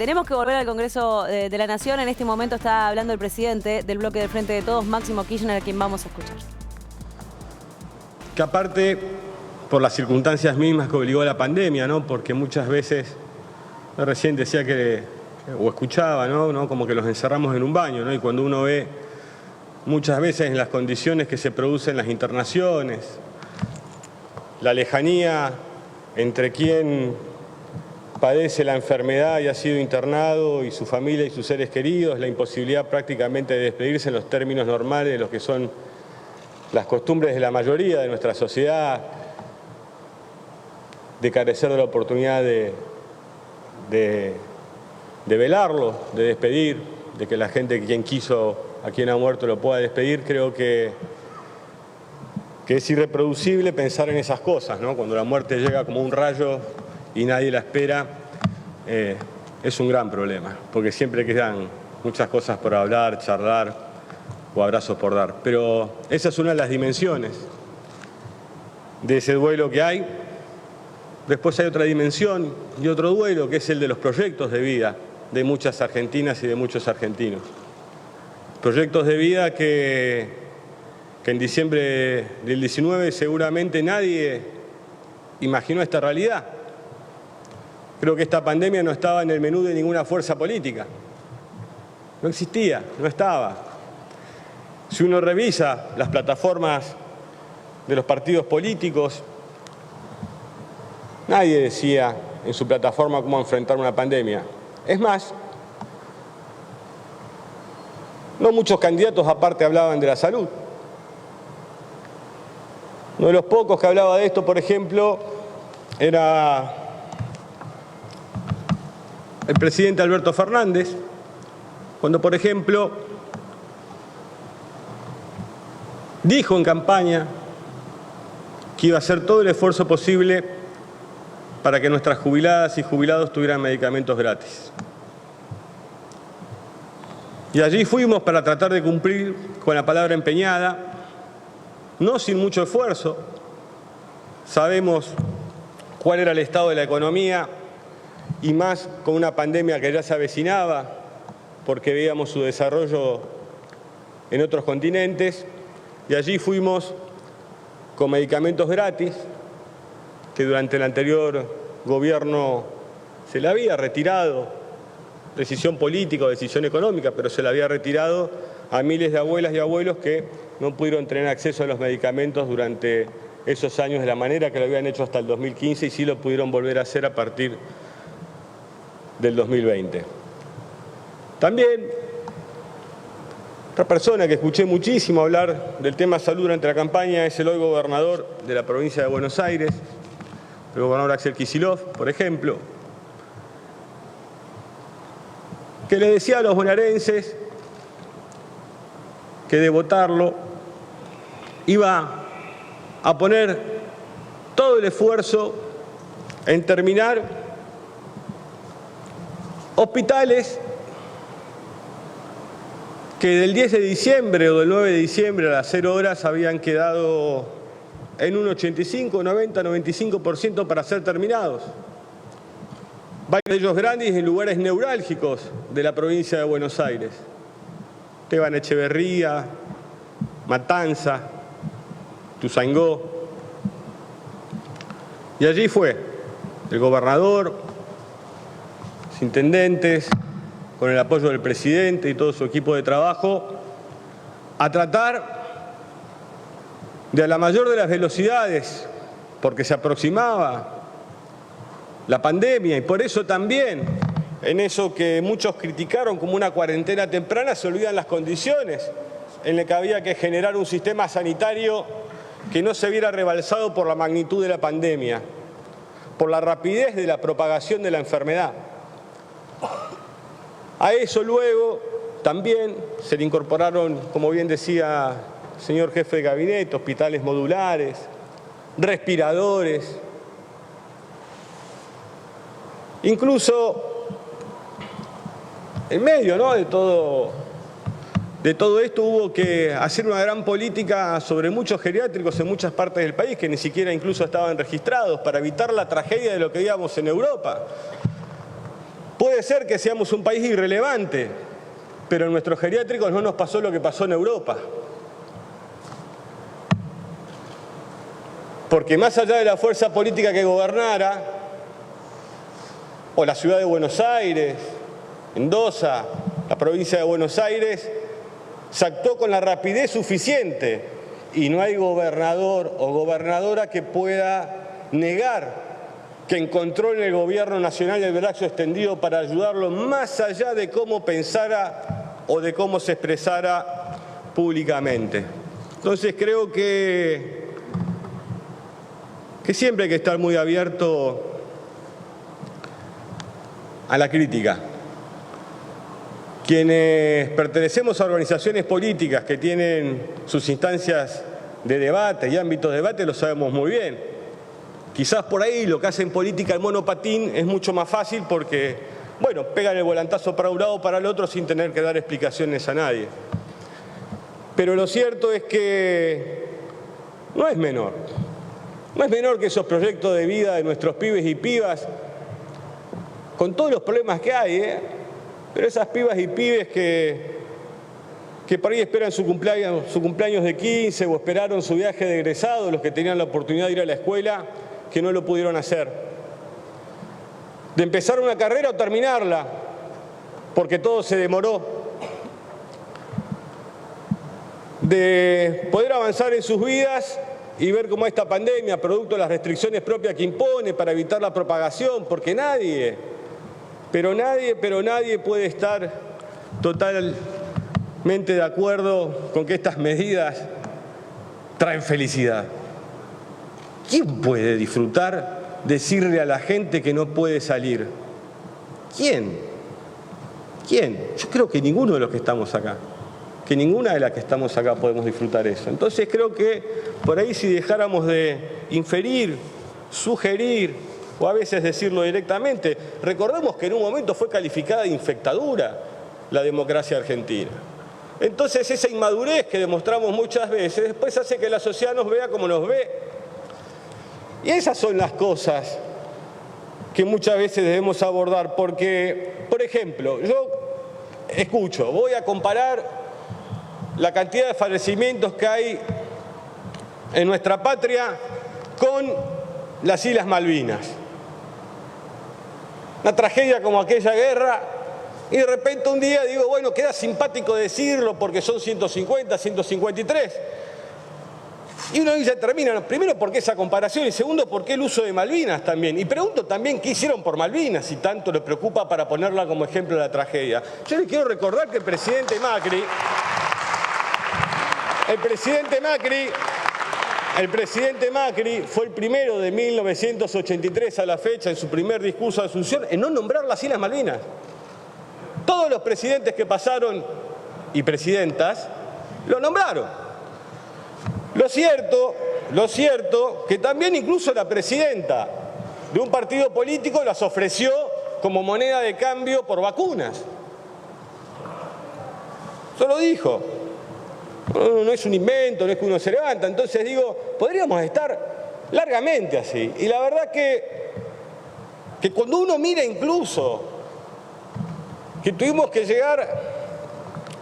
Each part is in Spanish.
Tenemos que volver al Congreso de la Nación. En este momento está hablando el presidente del bloque del Frente de Todos, Máximo Kirchner, a quien vamos a escuchar. Que aparte, por las circunstancias mismas que obligó a la pandemia, ¿no? Porque muchas veces, recién decía que, o escuchaba, ¿no? Como que los encerramos en un baño, ¿no? Y cuando uno ve muchas veces en las condiciones que se producen las internaciones, la lejanía entre quien padece la enfermedad y ha sido internado y su familia y sus seres queridos, la imposibilidad prácticamente de despedirse en los términos normales de lo que son las costumbres de la mayoría de nuestra sociedad, de carecer de la oportunidad de velarlo, de despedir, de que la gente, quien quiso, a quien ha muerto, lo pueda despedir. Creo que es irreproducible pensar en esas cosas, ¿no? Cuando la muerte llega como un rayo y nadie la espera, es un gran problema, porque siempre quedan muchas cosas por hablar, charlar o abrazos por dar. Pero esa es una de las dimensiones de ese duelo que hay. Después hay otra dimensión y otro duelo, que es el de los proyectos de vida de muchas argentinas y de muchos argentinos. Proyectos de vida que en diciembre del 19 seguramente nadie imaginó esta realidad. Creo que esta pandemia no estaba en el menú de ninguna fuerza política. No existía, no estaba. Si uno revisa las plataformas de los partidos políticos, nadie decía en su plataforma cómo enfrentar una pandemia. Es más, no muchos candidatos aparte hablaban de la salud. Uno de los pocos que hablaba de esto, por ejemplo, era el presidente Alberto Fernández, cuando, por ejemplo, dijo en campaña que iba a hacer todo el esfuerzo posible para que nuestras jubiladas y jubilados tuvieran medicamentos gratis. Y allí fuimos para tratar de cumplir con la palabra empeñada, no sin mucho esfuerzo. Sabemos cuál era el estado de la economía, y más con una pandemia que ya se avecinaba, porque veíamos su desarrollo en otros continentes, y allí fuimos con medicamentos gratis, que durante el anterior gobierno se le había retirado, decisión política o decisión económica, pero se le había retirado a miles de abuelas y abuelos que no pudieron tener acceso a los medicamentos durante esos años de la manera que lo habían hecho hasta el 2015 y sí lo pudieron volver a hacer a partir del 2020. También otra persona que escuché muchísimo hablar del tema salud durante la campaña es el hoy gobernador de la provincia de Buenos Aires, el gobernador Axel Kicillof, por ejemplo, que le decía a los bonaerenses que de votarlo iba a poner todo el esfuerzo en terminar hospitales que del 10 de diciembre o del 9 de diciembre a las 0 horas habían quedado en un 85, 90, 95% para ser terminados. Varios de ellos grandes en lugares neurálgicos de la provincia de Buenos Aires. Esteban Echeverría, Matanza, Tuzangó. Y allí fue el gobernador, los intendentes, con el apoyo del presidente y todo su equipo de trabajo, a tratar de a la mayor de las velocidades, porque se aproximaba la pandemia y por eso también, en eso que muchos criticaron como una cuarentena temprana, se olvidan las condiciones en las que había que generar un sistema sanitario que no se viera rebalsado por la magnitud de la pandemia, por la rapidez de la propagación de la enfermedad. A eso luego también se le incorporaron, como bien decía el señor jefe de gabinete, hospitales modulares, respiradores. Incluso en medio, ¿no?, de todo esto hubo que hacer una gran política sobre muchos geriátricos en muchas partes del país que ni siquiera incluso estaban registrados para evitar la tragedia de lo que veíamos en Europa. Puede ser que seamos un país irrelevante, pero en nuestros geriátricos no nos pasó lo que pasó en Europa. Porque más allá de la fuerza política que gobernara, o la ciudad de Buenos Aires, Mendoza, la provincia de Buenos Aires, se actuó con la rapidez suficiente y no hay gobernador o gobernadora que pueda negar que encontró en el gobierno nacional el brazo extendido para ayudarlo más allá de cómo pensara o de cómo se expresara públicamente. Entonces creo que siempre hay que estar muy abierto a la crítica. Quienes pertenecemos a organizaciones políticas que tienen sus instancias de debate y ámbitos de debate lo sabemos muy bien. Quizás por ahí lo que hacen política en monopatín es mucho más fácil porque, bueno, pegan el volantazo para un lado o para el otro sin tener que dar explicaciones a nadie. Pero lo cierto es que no es menor. No es menor que esos proyectos de vida de nuestros pibes y pibas, con todos los problemas que hay, pero esas pibas y pibes que por ahí esperan su cumpleaños de 15 o esperaron su viaje de egresado, los que tenían la oportunidad de ir a la escuela, que no lo pudieron hacer. De empezar una carrera o terminarla, porque todo se demoró. De poder avanzar en sus vidas y ver cómo esta pandemia, producto de las restricciones propias que impone para evitar la propagación, porque nadie puede estar totalmente de acuerdo con que estas medidas traen felicidad. ¿Quién puede disfrutar decirle a la gente que no puede salir? ¿Quién? Yo creo que ninguno de los que estamos acá, que ninguna de las que estamos acá podemos disfrutar eso. Entonces creo que por ahí si dejáramos de inferir, sugerir o a veces decirlo directamente, recordemos que en un momento fue calificada de infectadura la democracia argentina. Entonces esa inmadurez que demostramos muchas veces después hace que la sociedad nos vea como nos ve. Y esas son las cosas que muchas veces debemos abordar, porque, por ejemplo, yo escucho, voy a comparar la cantidad de fallecimientos que hay en nuestra patria con las Islas Malvinas. Una tragedia como aquella guerra, y de repente un día digo, bueno, queda simpático decirlo porque son 150, 153. Y uno dice, termina, primero, ¿por qué esa comparación? Y segundo, ¿por qué el uso de Malvinas también? Y pregunto también, ¿qué hicieron por Malvinas si tanto le preocupa para ponerla como ejemplo de la tragedia? Yo les quiero recordar que el presidente Macri fue el primero de 1983 a la fecha, en su primer discurso de Asunción, en no nombrar las Islas Malvinas. Todos los presidentes que pasaron, y presidentas, lo nombraron. Lo cierto, que también incluso la presidenta de un partido político las ofreció como moneda de cambio por vacunas. Eso lo dijo. No es un invento, no es que uno se levanta. Entonces digo, podríamos estar largamente así. Y la verdad que cuando uno mira incluso que tuvimos que llegar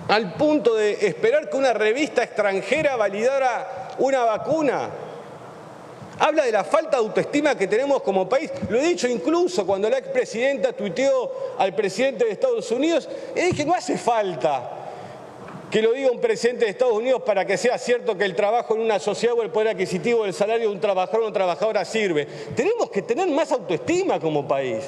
al punto de esperar que una revista extranjera validara una vacuna, habla de la falta de autoestima que tenemos como país. Lo he dicho incluso cuando la expresidenta tuiteó al presidente de Estados Unidos, y dije, no hace falta que lo diga un presidente de Estados Unidos para que sea cierto que el trabajo en una sociedad o el poder adquisitivo del salario de un trabajador o una trabajadora sirve. Tenemos que tener más autoestima como país.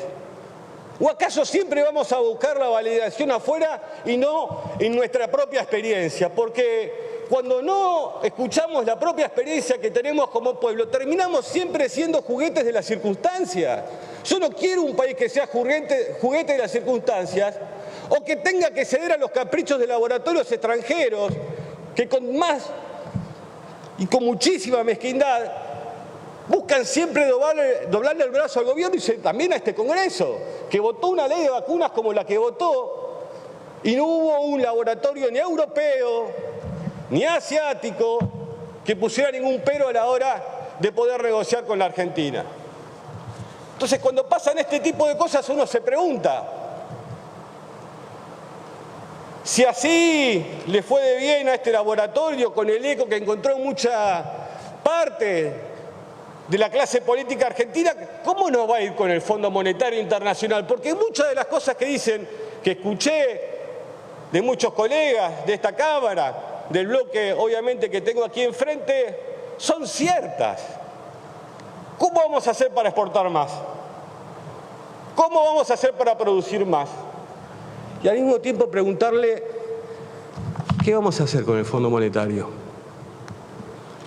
¿O acaso siempre vamos a buscar la validación afuera y no en nuestra propia experiencia? Porque cuando no escuchamos la propia experiencia que tenemos como pueblo, terminamos siempre siendo juguetes de las circunstancias. Yo no quiero un país que sea juguete de las circunstancias o que tenga que ceder a los caprichos de laboratorios extranjeros que con más y con muchísima mezquindad buscan siempre doblarle el brazo al gobierno y también a este Congreso, que votó una ley de vacunas como la que votó y no hubo un laboratorio ni europeo ni asiático que pusiera ningún pero a la hora de poder negociar con la Argentina. Entonces, cuando pasan este tipo de cosas, uno se pregunta, Si así le fue de bien a este laboratorio con el eco que encontró mucha parte de la clase política argentina, ¿cómo no va a ir con el Fondo Monetario Internacional? Porque muchas de las cosas que dicen, que escuché de muchos colegas de esta Cámara, del bloque obviamente que tengo aquí enfrente, son ciertas. ¿Cómo vamos a hacer para exportar más? ¿Cómo vamos a hacer para producir más? Y al mismo tiempo preguntarle, ¿qué vamos a hacer con el Fondo Monetario?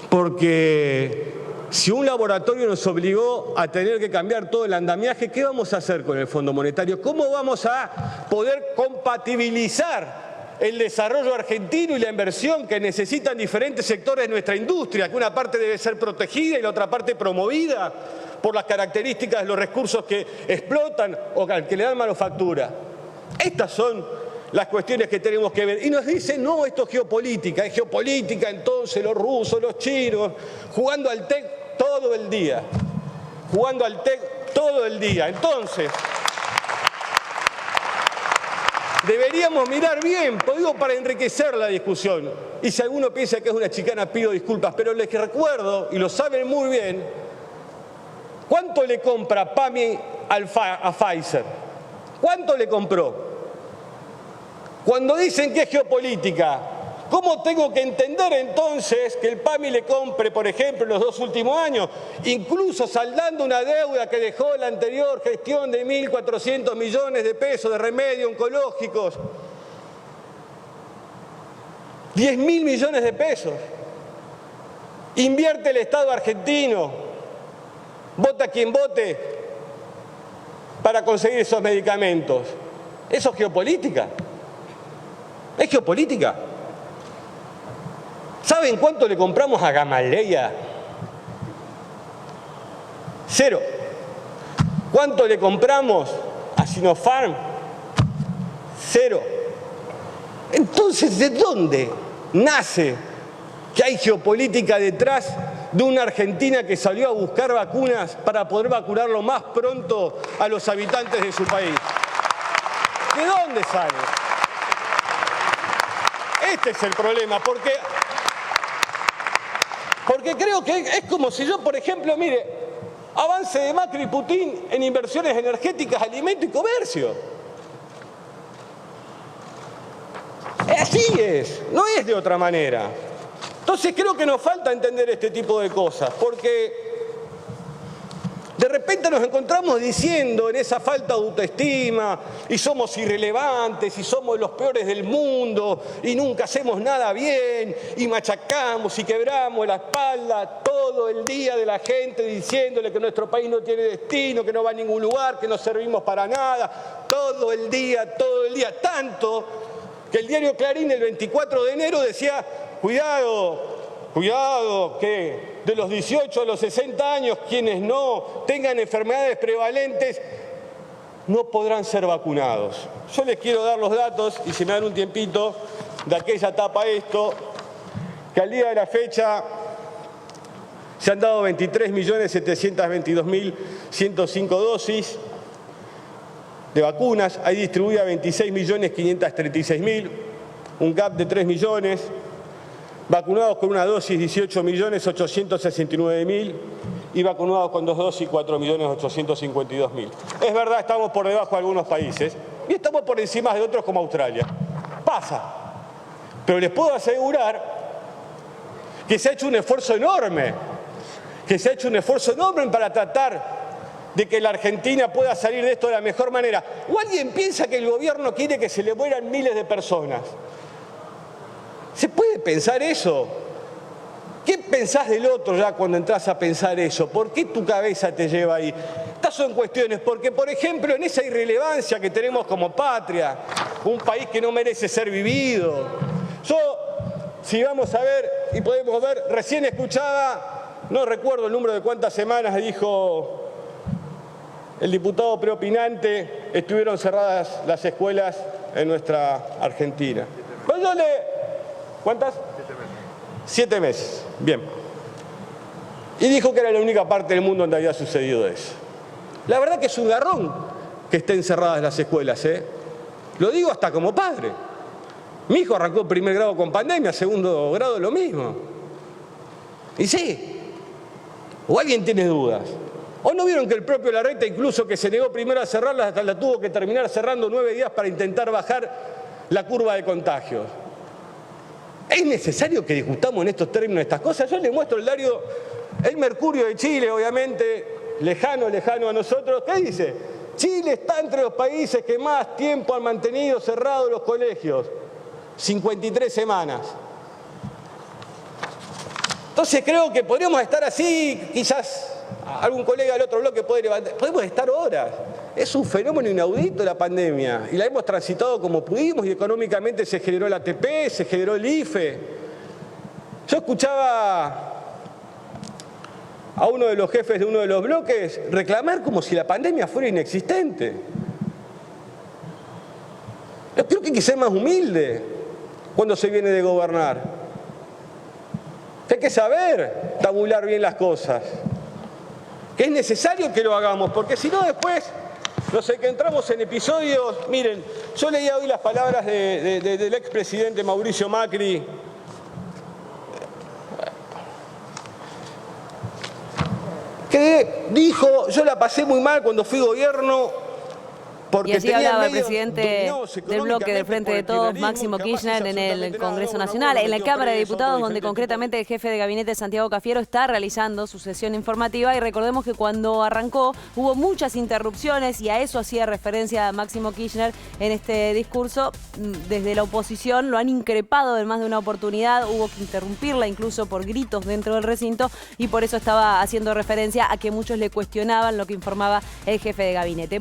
Porque si un laboratorio nos obligó a tener que cambiar todo el andamiaje, ¿qué vamos a hacer con el Fondo Monetario? ¿Cómo vamos a poder compatibilizar el desarrollo argentino y la inversión que necesitan diferentes sectores de nuestra industria, que una parte debe ser protegida y la otra parte promovida por las características de los recursos que explotan o que le dan manufactura? Estas son las cuestiones que tenemos que ver. Y nos dicen, no, esto es geopolítica entonces los rusos, los chinos, jugando al TEC todo el día. Jugando al TEC todo el día. Entonces, deberíamos mirar bien, pues digo, para enriquecer la discusión. Y si alguno piensa que es una chicana, pido disculpas, pero les recuerdo, y lo saben muy bien, ¿cuánto le compra PAMI a Pfizer? ¿Cuánto le compró? Cuando dicen que es geopolítica, ¿cómo tengo que entender entonces que el PAMI le compre, por ejemplo, en los 2 últimos años, incluso saldando una deuda que dejó la anterior gestión de 1.400 millones de pesos de remedios oncológicos? 10.000 millones de pesos. Invierte el Estado argentino, vota quien vote, para conseguir esos medicamentos. ¿Eso es geopolítica? ¿Es geopolítica? ¿Saben cuánto le compramos a Gamaleya? 0. ¿Cuánto le compramos a Sinopharm? 0. Entonces, ¿de dónde nace que hay geopolítica detrás de una Argentina que salió a buscar vacunas para poder vacunar lo más pronto a los habitantes de su país? ¿De dónde sale? Este es el problema, porque creo que es como si yo, por ejemplo, mire, avance de Macri y Putin en inversiones energéticas, alimento y comercio. Así es, no es de otra manera. Entonces creo que nos falta entender este tipo de cosas, porque de repente nos encontramos diciendo en esa falta de autoestima, y somos irrelevantes, y somos los peores del mundo, y nunca hacemos nada bien, y machacamos y quebramos la espalda todo el día de la gente diciéndole que nuestro país no tiene destino, que no va a ningún lugar, que no servimos para nada, todo el día, tanto que el diario Clarín el 24 de enero decía, cuidado, que de los 18 a los 60 años, quienes no tengan enfermedades prevalentes no podrán ser vacunados. Yo les quiero dar los datos, y si me dan un tiempito, de aquella etapa esto, que al día de la fecha se han dado 23.722.105 dosis de vacunas, hay distribuidas 26.536.000, un gap de 3 millones. Vacunados con una dosis 18.869.000 y vacunados con 2 dosis 4.852.000. Es verdad, estamos por debajo de algunos países y estamos por encima de otros como Australia. Pasa. Pero les puedo asegurar que se ha hecho un esfuerzo enorme, para tratar de que la Argentina pueda salir de esto de la mejor manera. ¿O alguien piensa que el gobierno quiere que se le mueran miles de personas? ¿Se puede pensar eso? ¿Qué pensás del otro ya cuando entras a pensar eso? ¿Por qué tu cabeza te lleva ahí? Estas son cuestiones, porque por ejemplo en esa irrelevancia que tenemos como patria, un país que no merece ser vivido. Si vamos a ver y podemos ver, recién escuchaba, no recuerdo el número de cuántas semanas dijo el diputado preopinante, estuvieron cerradas las escuelas en nuestra Argentina. Pues yo ¿cuántas? 7 meses. Bien. Y dijo que era la única parte del mundo donde había sucedido eso. La verdad que es un garrón que estén cerradas las escuelas, ¿eh? Lo digo hasta como padre. Mi hijo arrancó primer grado con pandemia, segundo grado lo mismo. Y sí, o alguien tiene dudas. ¿O no vieron que el propio Larreta, incluso que se negó primero a cerrarla, hasta la tuvo que terminar cerrando 9 días para intentar bajar la curva de contagios? ¿Es necesario que discutamos en estos términos estas cosas? Yo les muestro el diario El Mercurio de Chile, obviamente, lejano a nosotros. ¿Qué dice? Chile está entre los países que más tiempo han mantenido cerrados los colegios. 53 semanas. Entonces creo que podríamos estar así, quizás algún colega del otro bloque puede levantar, podemos estar horas. Es un fenómeno inaudito la pandemia y la hemos transitado como pudimos y económicamente se generó el ATP, se generó el IFE. Yo escuchaba a uno de los jefes de uno de los bloques reclamar como si la pandemia fuera inexistente. Yo creo que hay que ser más humilde cuando se viene de gobernar. Hay que saber tabular bien las cosas. Que es necesario que lo hagamos, porque si no después, no sé, que entramos en episodios. Miren, yo leía hoy las palabras del expresidente Mauricio Macri, que dijo: yo la pasé muy mal cuando fui gobierno, porque y así hablaba el presidente del bloque del Frente de Todos, Máximo Kirchner, en el Congreso Nacional, en la Cámara de Diputados, donde concretamente el jefe de gabinete, Santiago Cafiero, está realizando su sesión informativa. Y recordemos que cuando arrancó hubo muchas interrupciones, y a eso hacía referencia Máximo Kirchner en este discurso. Desde la oposición lo han increpado en más de una oportunidad, hubo que interrumpirla incluso por gritos dentro del recinto, y por eso estaba haciendo referencia a que muchos le cuestionaban lo que informaba el jefe de gabinete.